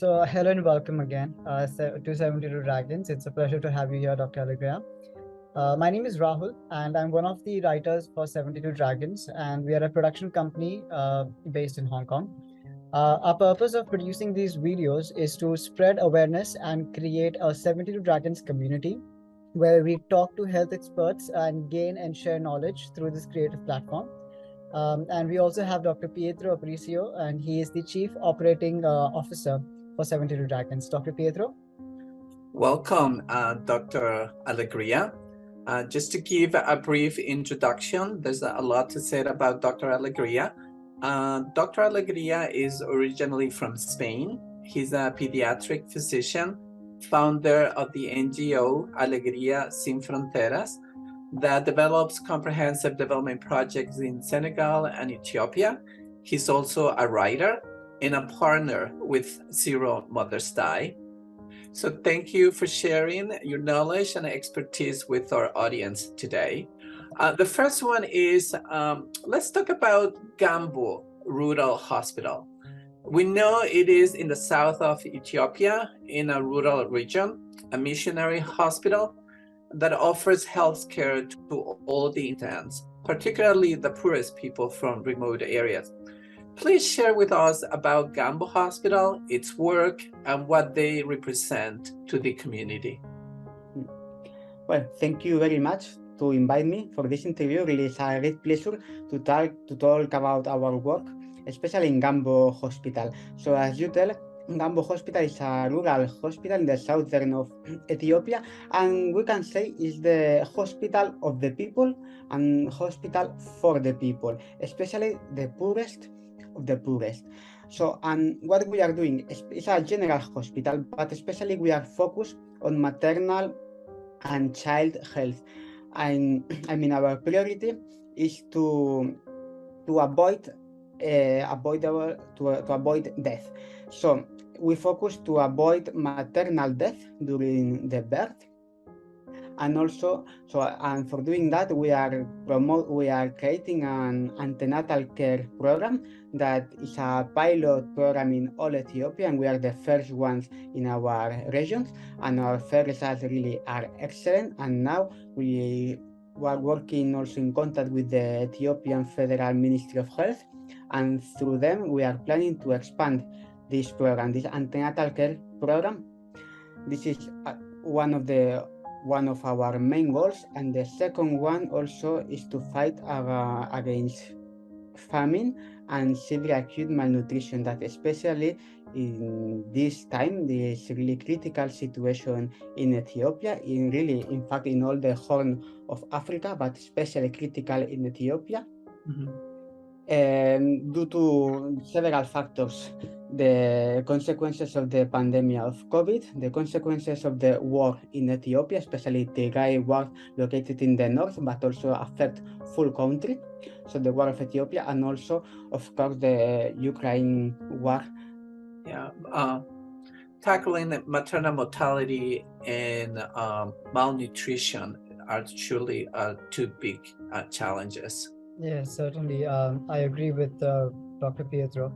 Hello and welcome again to 72 Dragons. It's a pleasure to have you here, Dr. Alegria. My name is Rahul, and I'm one of the writers for 72 Dragons, and we are a production company based in Hong Kong. Our purpose of producing these videos is to spread awareness and create a 72 Dragons community where we talk to health experts and gain and share knowledge through this creative platform. And we also have Dr. Pietro Aparicio, and he is the Chief Operating Officer for 72 Dragons. Dr. Pietro? Welcome, Dr. Alegria. Just to give a brief introduction, there's a lot to say about Dr. Alegria. Dr. Alegria is originally from Spain. He's a pediatric physician, founder of the NGO Alegria Sin Fronteras, that develops comprehensive development projects in Senegal and Ethiopia. He's also a writer and a partner with Zero Mother's Day. So thank you for sharing your knowledge and expertise with our audience today. The first one is, let's talk about Gambo Rural Hospital. We know it is in the south of Ethiopia, in a rural region, a missionary hospital that offers health care to all the inhabitants, particularly the poorest people from remote areas. Please share with us about Gambo Hospital, its work, and what they represent to the community. Well, thank you very much to invite me for this interview. Really, it's a great pleasure to talk about our work, especially in Gambo Hospital. So, as you tell, Gambo Hospital is a rural hospital in the southern of Ethiopia, and we can say it's the hospital of the people and hospital for the people, especially the poorest of the poorest. So, and what we are doing is a general hospital, but especially we are focused on maternal and child health. And I mean, our priority is to avoid avoid death. So we focus to avoid maternal death during the birth, and also and for doing that we are creating an antenatal care program that is a pilot program in all Ethiopia, and we are the first ones in our regions, and our first results really are excellent. And now we are working also in contact with the Ethiopian Federal Ministry of Health, and through them we are planning to expand this program, this antenatal care program. This is one of our main goals, and the second one also is to fight against famine and severe acute malnutrition, that especially in this time, this really critical situation in Ethiopia, in fact in all the Horn of Africa, but especially critical in Ethiopia. Due to several factors, the consequences of the pandemic of COVID, the consequences of the war in Ethiopia, especially the Tigray war located in the north, but also affect full country. So the war of Ethiopia, and also, of course, the Ukraine war. Yeah, tackling maternal mortality and malnutrition are truly two big challenges. Yes, certainly. I agree with Dr. Pietro.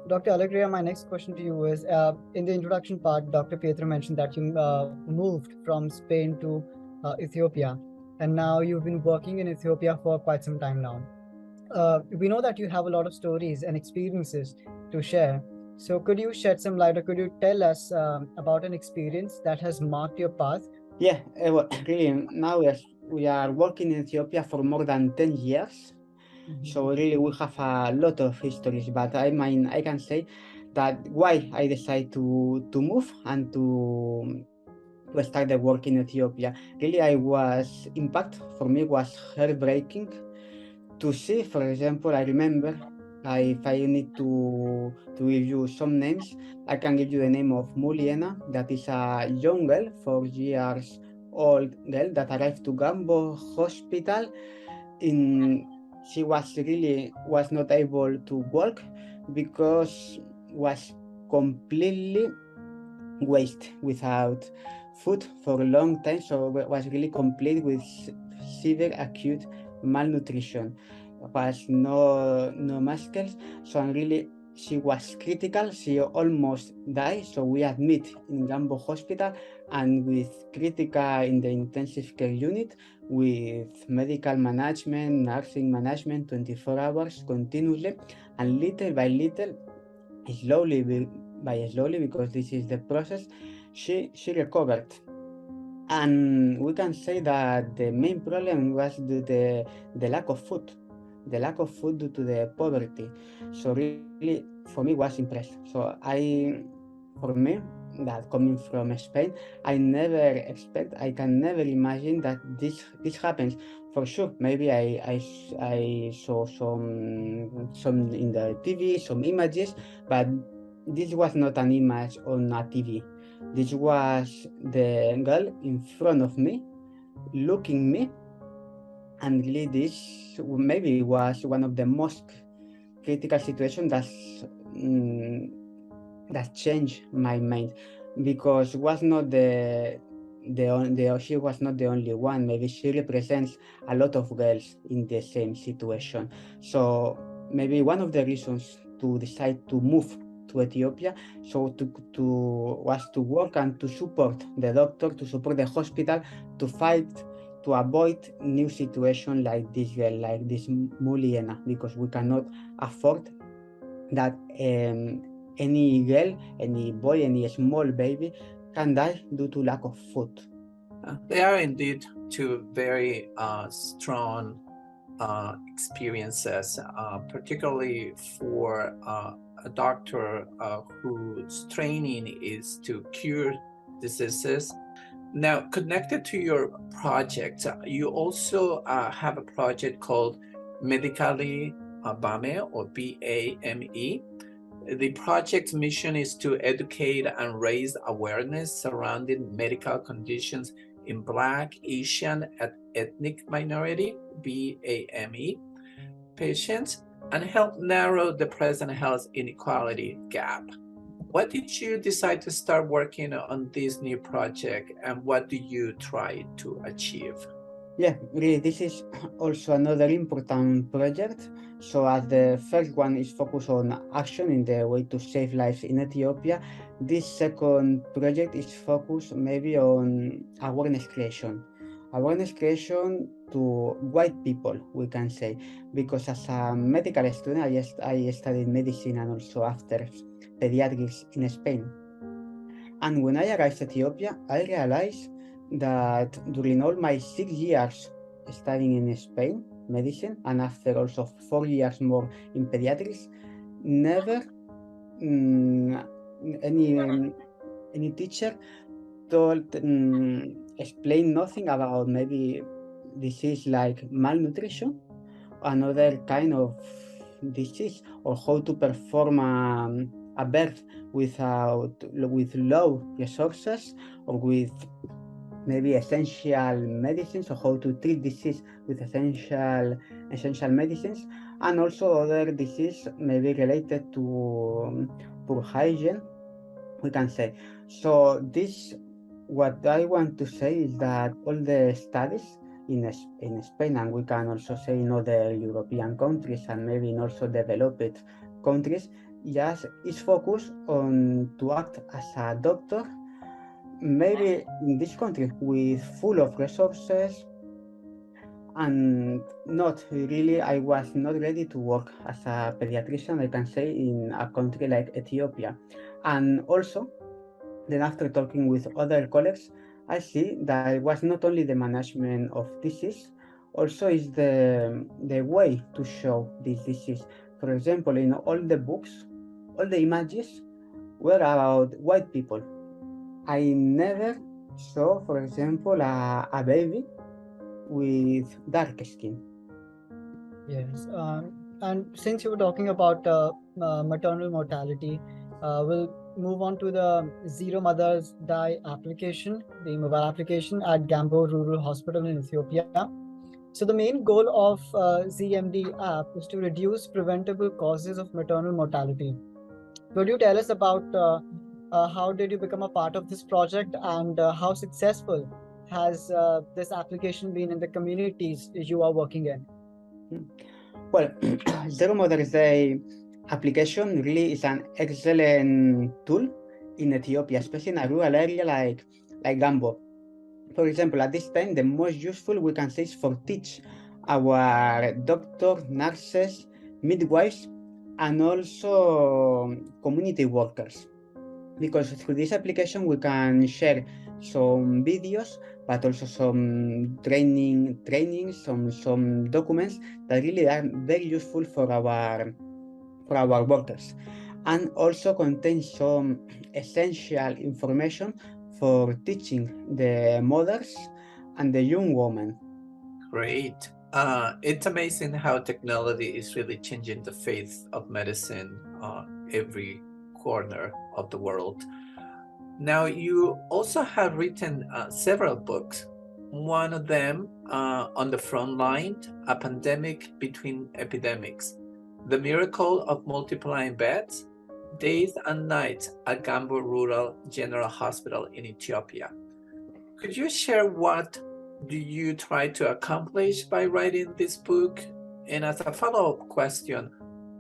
Dr. Alegria, my next question to you is, in the introduction part, Dr. Pietro mentioned that you moved from Spain to Ethiopia, and now you've been working in Ethiopia for quite some time now. We know that you have a lot of stories and experiences to share. So could you shed some light, or could you tell us about an experience that has marked your path? Yeah, well, really, now we are working in Ethiopia for more than 10 years. So really we have a lot of histories, but I mean, I can say that why I decided to move and to start the work in Ethiopia. Really, impact for me was heartbreaking to see. For example, I remember, if I need to give you some names, I can give you the name of Muliena, that is a young girl, 4 years old girl, that arrived to Gambo Hospital. She was not able to walk because was completely waste without food for a long time, so it was really complete with severe acute malnutrition. Was no muscles, so I'm really she was critical. She almost died. So we admit in Gambo Hospital and with critical in the intensive care unit with medical management, nursing management, 24 hours continuously, and little by little, slowly by slowly, because this is the process, she recovered. And we can say that the main problem was the lack of food, the lack of food due to the poverty. So really, for me, was impressed. So for me, that coming from Spain, I can never imagine that this happens. For sure, maybe I saw some in the TV, some images, but this was not an image on a TV. This was the girl in front of me, looking me, and really this maybe was one of the most critical situations that changed my mind, because was not she was not the only one. Maybe she represents a lot of girls in the same situation. So maybe one of the reasons to decide to move to Ethiopia, so was to work and to support the doctor, to support the hospital, to fight to avoid new situation like this girl, like this Muliena, because we cannot afford that any girl, any boy, any small baby can die due to lack of food. They are indeed two very strong experiences, particularly for a doctor whose training is to cure diseases. Now, connected to your project, you also have a project called Medically BAME, or BAME. The project's mission is to educate and raise awareness surrounding medical conditions in Black, Asian, and ethnic minority (BAME) patients, and help narrow the present health inequality gap. What did you decide to start working on this new project, and what do you try to achieve? Yeah, really, this is also another important project. So as the first one is focused on action in the way to save lives in Ethiopia, this second project is focused maybe on awareness creation. Awareness creation to white people, we can say, because as a medical student, I studied medicine and also after pediatrics in Spain. And when I arrived to Ethiopia, I realized that during all my 6 years studying in Spain, medicine, and after also 4 years more in pediatrics, never any teacher told explain nothing about maybe disease like malnutrition, another kind of disease, or how to perform a birth with low resources, or with maybe essential medicines, or how to treat disease with essential medicines, and also other disease maybe related to poor hygiene, we can say. So this, what I want to say is that all the studies in Spain, and we can also say in other European countries and maybe in also developed countries, just is focused on to act as a doctor, maybe in this country with full of resources, and not really, I was not ready to work as a pediatrician, I can say, in a country like Ethiopia. And also, then after talking with other colleagues, I see that it was not only the management of disease, also is the way to show this disease. For example, in all the books, all the images were about white people. I never saw, for example, a baby with dark skin. Yes. And since you were talking about maternal mortality, we'll move on to the Zero Mothers Die application, the mobile application at Gambo Rural Hospital in Ethiopia. So the main goal of ZMD app is to reduce preventable causes of maternal mortality. Could you tell us about how did you become a part of this project, and how successful has this application been in the communities you are working in? Well, Zero Mothers Day application really is an excellent tool in Ethiopia, especially in a rural area like Gambo. For example, at this time, the most useful we can say is for teach our doctors, nurses, midwives, and also community workers. Because through this application, we can share some videos, but also some trainings, some documents that really are very useful for our workers, and also contains some essential information for teaching the mothers and the young women. Great. It's amazing how technology is really changing the face of medicine every corner of the world. Now, you also have written several books. One of them on the front line, A Pandemic Between Epidemics, The Miracle of Multiplying Beds, Days and Nights at Gambo Rural General Hospital in Ethiopia. Could you share what do you try to accomplish by writing this book? And as a follow-up question,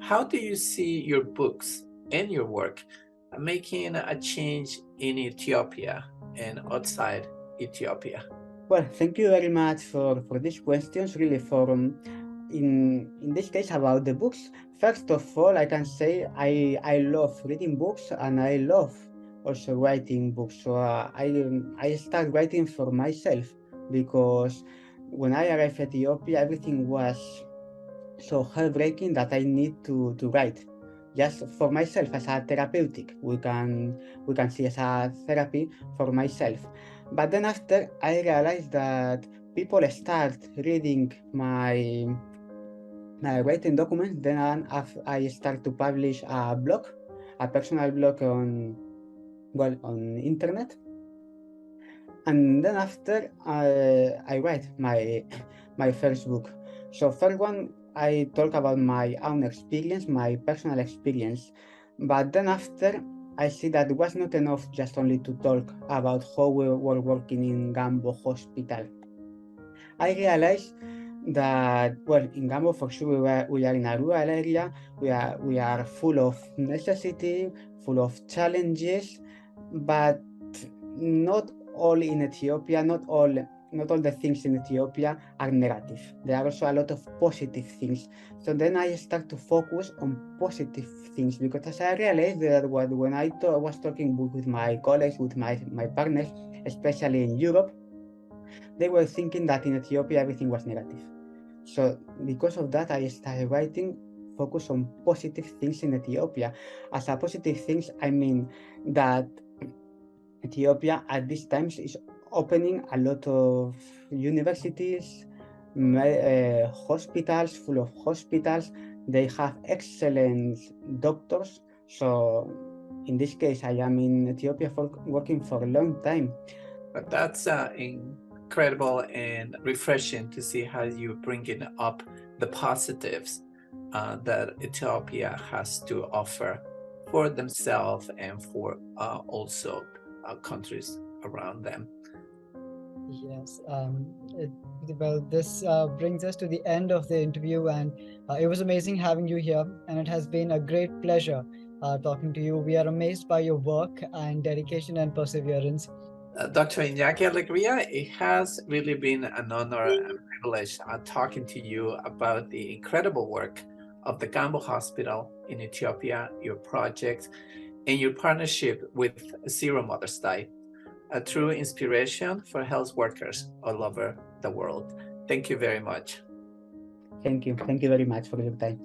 how do you see your books and your work making a change in Ethiopia and outside Ethiopia? Well, thank you very much for these questions, really for in this case about the books. First of all, I can say I love reading books and I love also writing books. So I start writing for myself, because when I arrived at Ethiopia, everything was so heartbreaking that I need to write just for myself as a therapeutic. We can see as a therapy for myself. But then after I realized that people start reading my writing documents, then I start to publish a blog, a personal blog on internet. And then after I write my first book. So first one, I talk about my own experience, my personal experience. But then after, I see that it was not enough just only to talk about how we were working in Gambo Hospital. I realized that, well, in Gambo for sure we are in a rural area. We are full of necessity, full of challenges, but not all in Ethiopia, not all the things in Ethiopia are negative. There are also a lot of positive things. So then I start to focus on positive things, because as I realized that when I was talking with my colleagues, with my partners, especially in Europe, they were thinking that in Ethiopia everything was negative. So because of that, I started writing focus on positive things in Ethiopia. As a positive things, I mean that Ethiopia at these times is opening a lot of universities, hospitals, full of hospitals. They have excellent doctors. So in this case, I am in Ethiopia working for a long time. But that's incredible and refreshing to see how you're bringing up the positives that Ethiopia has to offer for themselves and for also countries around them. Yes. Well, this brings us to the end of the interview, and it was amazing having you here, and it has been a great pleasure talking to you. We are amazed by your work and dedication and perseverance. Dr. Inaki Alegria, it has really been an honor and privilege talking to you about the incredible work of the Gambo Hospital in Ethiopia, your project, and your partnership with Zero Mother's Day, a true inspiration for health workers all over the world. Thank you very much. Thank you. Thank you very much for your time.